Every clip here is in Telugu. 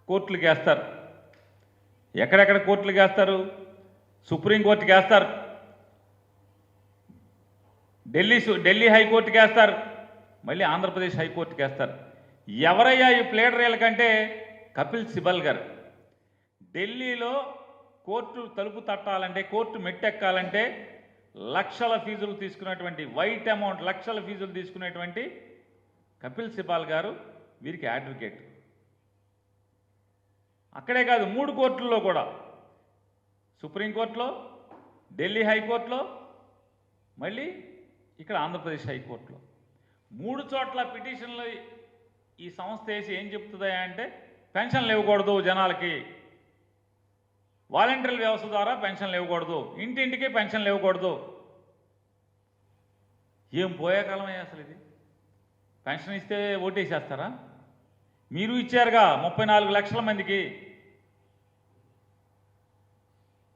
కోర్టులకు వేస్తారు. ఎక్కడెక్కడ కోర్టులకు వేస్తారు? సుప్రీంకోర్టుకి వేస్తారు, ఢిల్లీ హైకోర్టుకి వేస్తారు, మళ్ళీ ఆంధ్రప్రదేశ్ హైకోర్టుకి వేస్తారు. ఎవరయ్యా ఈ ప్లేడరీల కంటే కపిల్ సిబల్ గారు. ఢిల్లీలో కోర్టు తలుపు తట్టాలంటే, కోర్టు మెట్టెక్కాలంటే లక్షల ఫీజులు తీసుకునేటువంటి, వైట్ అమౌంట్ లక్షల ఫీజులు తీసుకునేటువంటి కపిల్ సిబాల్ గారు వీరికి అడ్వకేట్. అక్కడే కాదు, 3 కోర్టుల్లో కూడా, సుప్రీంకోర్టులో, ఢిల్లీ హైకోర్టులో, మళ్ళీ ఇక్కడ ఆంధ్రప్రదేశ్ హైకోర్టులో 3 చోట్ల పిటిషన్లు ఈ సంస్థ వేసి ఏం చెప్తుందా అంటే, పెన్షన్లు ఇవ్వకూడదు జనాలకి, వాలంటీర్ల వ్యవస్థ ద్వారా పెన్షన్లు ఇవ్వకూడదు, ఇంటింటికి పెన్షన్లు ఇవ్వకూడదు. ఏం పోయే కాలమే అసలు ఇది? పెన్షన్ ఇస్తే ఓటేసేస్తారా? మీరు ఇచ్చారుగా 34 లక్షల మందికి.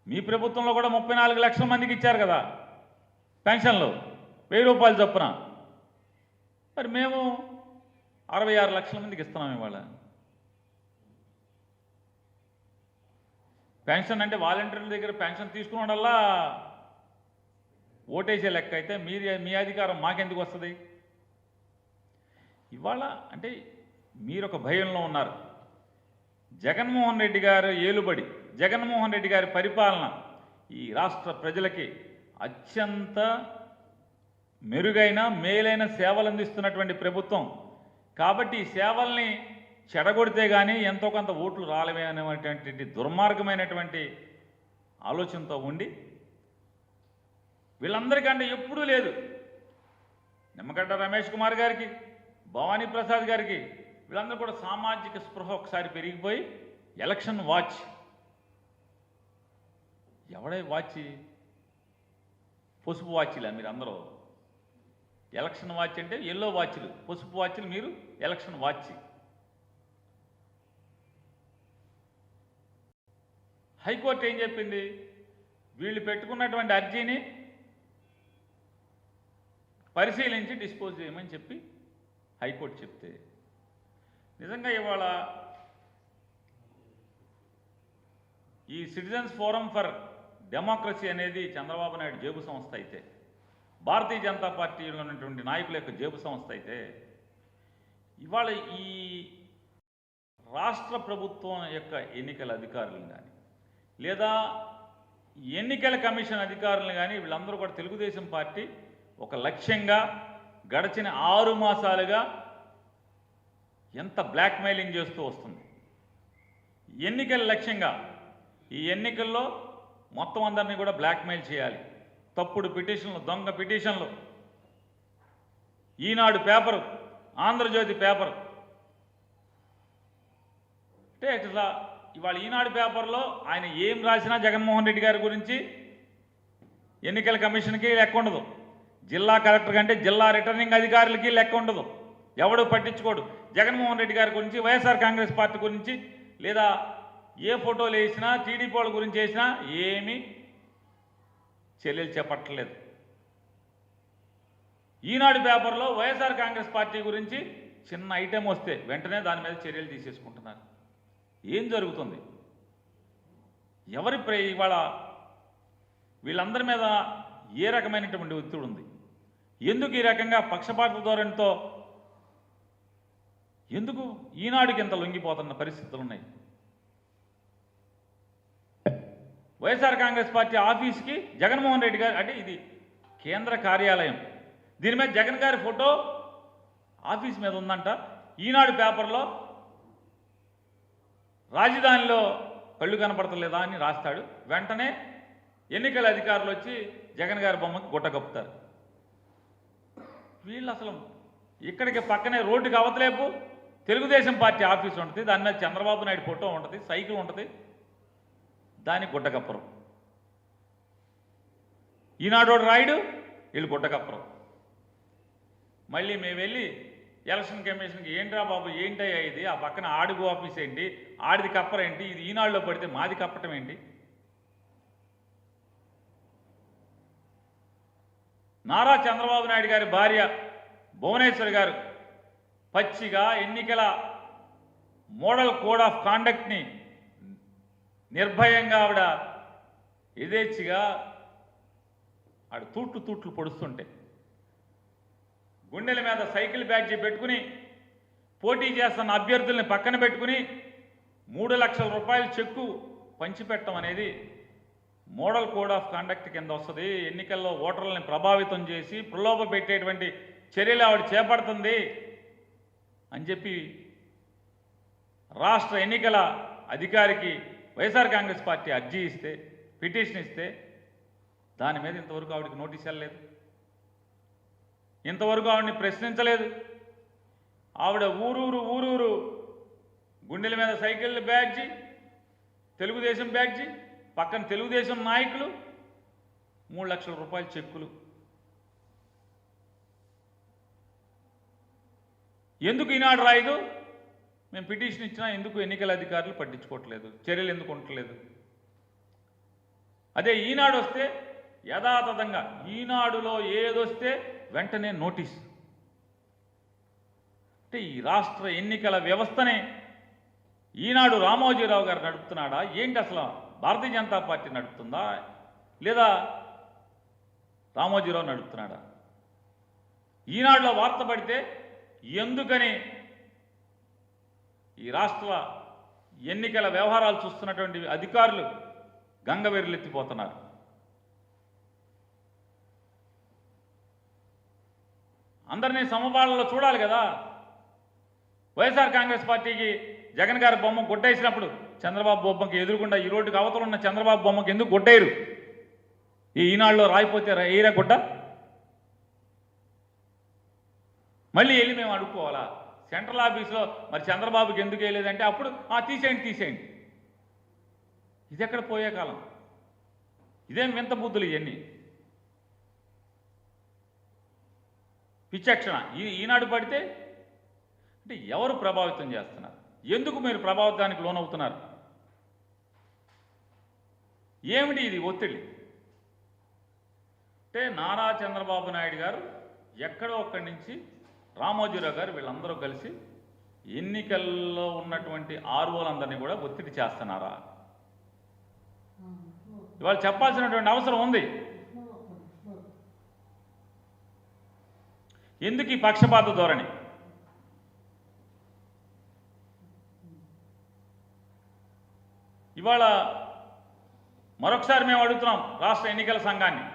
మీ ప్రభుత్వంలో కూడా 34 లక్షల మందికి ఇచ్చారు కదా పెన్షన్లు, 1000 రూపాయలు చొప్పున. మరి మేము 66 లక్షల మందికి ఇస్తున్నాం ఇవాళ. పెన్షన్ అంటే వాలంటీర్ల దగ్గర పెన్షన్ తీసుకున్నోడల్లా ఓటేసే లెక్క అయితే మీ అధికారం మాకెందుకు వస్తుంది? ఇవాళ అంటే మీరు ఒక భయంలో ఉన్నారు. జగన్మోహన్ రెడ్డి గారు ఏలుబడి, జగన్మోహన్ రెడ్డి గారి పరిపాలన ఈ రాష్ట్ర ప్రజలకి అత్యంత మెరుగైన మేలైన సేవలు అందిస్తున్నటువంటి ప్రభుత్వం. కాబట్టి ఈ సేవల్ని చెడగొడితే కానీ ఎంతో కొంత ఓట్లు రాలేమే అనేటువంటి దుర్మార్గమైనటువంటి ఆలోచనతో ఉండి, వీళ్ళందరికంటే ఎప్పుడూ లేదు, నిమ్మగడ్డ రమేష్ కుమార్ గారికి, భవానీ ప్రసాద్ గారికి, వీళ్ళందరూ కూడా సామాజిక స్పృహ ఒకసారి పెరిగిపోయి ఎలక్షన్ వాచ్. ఎవడే వాచ్? పసుపు వాచ్లా మీరు అందరూ? ఎలక్షన్ వాచ్ అంటే ఎల్లో వాచ్లు, పసుపు వాచ్లు మీరు ఎలక్షన్ వాచ్. హైకోర్టు ఏం చెప్పింది? వీళ్ళు పెట్టుకున్నటువంటి అర్జీని పరిశీలించి డిస్పోజ్ చేయమని చెప్పి హైకోర్టు చెప్తే, నిజంగా ఇవాళ ఈ సిటిజన్స్ ఫోరం ఫర్ డెమోక్రసీ అనేది చంద్రబాబు నాయుడు జేబు సంస్థ అయితే, భారతీయ జనతా పార్టీలో ఉన్నటువంటి నాయకుల యొక్క జేబు సంస్థ అయితే, ఇవాళ ఈ రాష్ట్ర ప్రభుత్వం యొక్క ఎన్నికల అధికారులను కానీ, లేదా ఎన్నికల కమిషన్ అధికారులను కానీ, వీళ్ళందరూ కూడా తెలుగుదేశం పార్టీ ఒక లక్ష్యంగా గడిచిన 6 మాసాలుగా ఎంత బ్లాక్మెయిలింగ్ చేస్తూ వస్తుంది. ఎన్నికల లక్ష్యంగా ఈ ఎన్నికల్లో మొత్తం అందరినీ కూడా బ్లాక్మెయిల్ చేయాలి. తప్పుడు పిటిషన్లు, దొంగ పిటిషన్లు, ఈనాడు పేపరు, ఆంధ్రజ్యోతి పేపరు అంటే ఇట్లా ఇవాళ ఈనాడు పేపర్లో ఆయన ఏం రాసినా జగన్మోహన్ రెడ్డి గారి గురించి ఎన్నికల కమిషన్కి లెక్క ఉండదు, జిల్లా కలెక్టర్ కంటే జిల్లా రిటర్నింగ్ అధికారులకి లెక్క ఉండదు, ఎవడు పట్టించుకోడు. జగన్మోహన్ రెడ్డి గారి గురించి, వైఎస్ఆర్ కాంగ్రెస్ పార్టీ గురించి, లేదా ఏ ఫోటోలు వేసినా, టీడీపీ వాళ్ళ గురించి వేసినా ఏమీ చర్యలు చేపట్టలేదు. ఈనాడు పేపర్లో వైఎస్ఆర్ కాంగ్రెస్ పార్టీ గురించి చిన్న ఐటెం వస్తే వెంటనే దాని మీద చర్యలు తీసేసుకుంటున్నారు. ఏం జరుగుతుంది? ఇవాళ వీళ్ళందరి మీద ఏ రకమైనటువంటి ఒత్తిడి ఉంది? ఎందుకు ఈ రకంగా పక్షపాత ధోరణితో ఎందుకు ఈనాడుకి ఎంత లొంగిపోతున్న పరిస్థితులు ఉన్నాయి? వైఎస్ఆర్ కాంగ్రెస్ పార్టీ ఆఫీస్కి జగన్మోహన్ రెడ్డి గారు, అంటే ఇది కేంద్ర కార్యాలయం, దీని మీద జగన్ గారి ఫోటో ఆఫీస్ మీద ఉందంట. ఈనాడు పేపర్లో రాజధానిలో కళ్ళు కనపడతలేదా అని రాస్తాడు. వెంటనే ఎన్నికల అధికారులు వచ్చి జగన్ గారి బొమ్మకి గుట్ట కప్పుతారు. వీళ్ళు అసలు ఇక్కడికి పక్కనే రోడ్డుకి అవతలేపు తెలుగుదేశం పార్టీ ఆఫీస్ ఉంటుంది, దాని మీద చంద్రబాబు నాయుడు ఫోటో ఉంటుంది, సైకిల్ ఉంటుంది, దానికి గుట్ట కప్పరు. ఈనాడు రాయుడు, వీళ్ళు గుట్ట కప్పరు. మళ్ళీ మేము వెళ్ళి ఎలక్షన్ కమిషన్కి ఏంట్రా బాబు, ఏంటయ్యా ఇది, ఆ పక్కన ఆడుగు ఆఫీస్ ఏంటి, ఆడిది కప్పరేంటి, ఇది ఈనాడులో పడితే మాది కప్పటం ఏంటి? నారా చంద్రబాబు నాయుడు గారి భార్య భువనేశ్వర్ గారు పచ్చిగా ఎన్నికల మోడల్ కోడ్ ఆఫ్ కాండక్ట్ని నిర్భయంగా ఆవిడ యథేచ్ఛగా ఆవిడ తూట్లు పొడుస్తుంటే గుండెల మీద సైకిల్ బ్యాడ్జీ పెట్టుకుని పోటీ చేస్తున్న అభ్యర్థుల్ని పక్కన పెట్టుకుని 3 లక్షల రూపాయల చెక్కు పంచిపెట్టడం అనేది మోడల్ కోడ్ ఆఫ్ కాండక్ట్ కింద వస్తుంది. ఎన్నికల్లో ఓటర్లని ప్రభావితం చేసి ప్రలోభ పెట్టేటువంటి చర్యలు ఆవిడ చేపడుతుంది అని చెప్పి రాష్ట్ర ఎన్నికల అధికారికి వైఎస్ఆర్ కాంగ్రెస్ పార్టీ అర్జీ ఇస్తే, పిటిషన్ ఇస్తే దాని మీద ఇంతవరకు ఆవిడకి నోటీస్ వెళ్ళలేదు. ఇంతవరకు ఆవిడని ప్రశ్నించలేదు. ఆవిడ ఊరూరు గుండెల మీద సైకిల్ బ్యాడ్జీ, తెలుగుదేశం బ్యాడ్జీ, పక్కన తెలుగుదేశం నాయకులు, 3 లక్షల రూపాయల చెక్కులు. ఎందుకు ఈనాడు రాయదు? మేము పిటిషన్ ఇచ్చినా ఎందుకు ఎన్నికల అధికారులు పట్టించుకోవట్లేదు, చర్యలు ఎందుకు ఉండట్లేదు? అదే ఈనాడు వస్తే యథాతథంగా ఈనాడులో ఏదొస్తే వెంటనే నోటీస్. అంటే ఈ రాష్ట్ర ఎన్నికల వ్యవస్థనే ఈనాడు రామోజీరావు గారు నడుపుతున్నాడా ఏంటి? అసలు భారతీయ జనతా పార్టీ నడుపుతుందా లేదా రామోజీరావు నడుపుతున్నాడా? ఈనాడులో వార్త పడితే ఎందుకని ఈ రాష్ట్ర ఎన్నికల వ్యవహారాలు చూస్తున్నటువంటి అధికారులు గంగవెర్రెత్తిపోతున్నారు. అందరినీ సమపాలనలో చూడాలి కదా. వైఎస్ఆర్ కాంగ్రెస్ పార్టీకి జగన్ గారి బొమ్మ కొట్టేసినప్పుడు చంద్రబాబు బొమ్మకి ఎదురుకుండా ఈ రోడ్డుకి అవతల ఉన్న చంద్రబాబు బొమ్మకి ఎందుకు కొట్టేయరు? ఈ ఈనాడులో రాయిపోతే ఏరా గుడ్డ? మళ్ళీ వెళ్ళి మేము అడుక్కోవాలా? సెంట్రల్ ఆఫీస్లో మరి చంద్రబాబుకి ఎందుకు వేయలేదంటే అప్పుడు తీసేయండి. ఇది ఎక్కడ పోయే కాలం? ఇదేం వింత బుద్ధులు ఇవన్నీ. పిచ్చక్షణ ఈనాడు పడితే అంటే ఎవరు ప్రభావితం చేస్తున్నారు? ఎందుకు మీరు ప్రభావితానికి లోనవుతున్నారు? ఏమిటి ఇది ఒత్తిడి? అంటే నారా చంద్రబాబు నాయుడు గారు ఎక్కడో ఒక్కడి నుంచి రామోజీరావు గారు వీళ్ళందరూ కలిసి ఎన్నికల్లో ఉన్నటువంటి ఆర్ఓలందరినీ కూడా ఒత్తిడి చేస్తున్నారా? ఇవాళ చెప్పాల్సినటువంటి అవసరం ఉంది. ఎందుకు ఈ పక్షపాత ధోరణి? ఇవాళ మరొకసారి మేము అడుగుతున్నాం రాష్ట్ర ఎన్నికల సంఘాన్ని.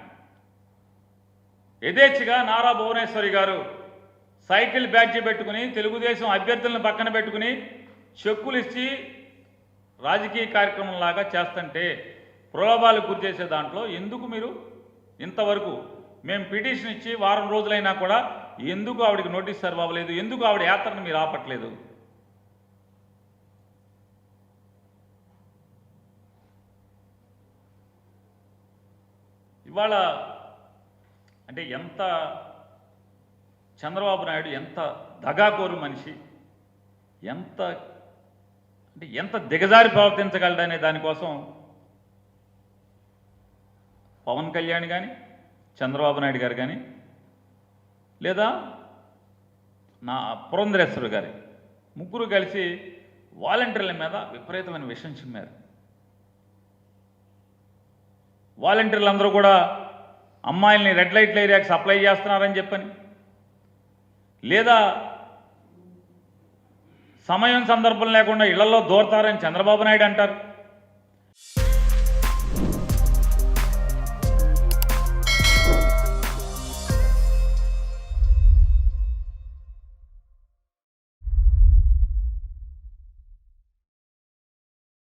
యథేచ్ఛగా నారా భువనేశ్వరి గారు సైకిల్ బ్యాడ్జీ పెట్టుకుని తెలుగుదేశం అభ్యర్థులను పక్కన పెట్టుకుని చెక్కులు ఇచ్చి రాజకీయ కార్యక్రమంలాగా చేస్తుంటే ప్రలోభాలకు గురి చేసే దాంట్లో ఎందుకు మీరు ఇంతవరకు మేము పిటిషన్ ఇచ్చి వారం రోజులైనా కూడా ఎందుకు ఆవిడకి నోటీస్ సర్వ్ అవ్వలేదు? ఎందుకు ఆవిడ యాత్రను మీరు ఆపట్లేదు? ఇవాళ అంటే ఎంత చంద్రబాబు నాయుడు ఎంత దగాకోరు మనిషి, ఎంత దిగజారి ప్రవర్తించగలడనే దానికోసం పవన్ కళ్యాణ్ కానీ చంద్రబాబు నాయుడు గారు కానీ లేదా నా పురంధరేశ్వరి గారి ముగ్గురు కలిసి వాలంటీర్ల మీద విపరీతమైన విషం చిమ్మారు. వాలంటీర్లు కూడా అమ్మాయిల్ని రెడ్ లైట్ ఏరియాకి సప్లై చేస్తున్నారని చెప్పని, లేదా సమయం సందర్భం లేకుండా ఇళ్లలో దూరతారని చంద్రబాబు నాయుడు అంటారు.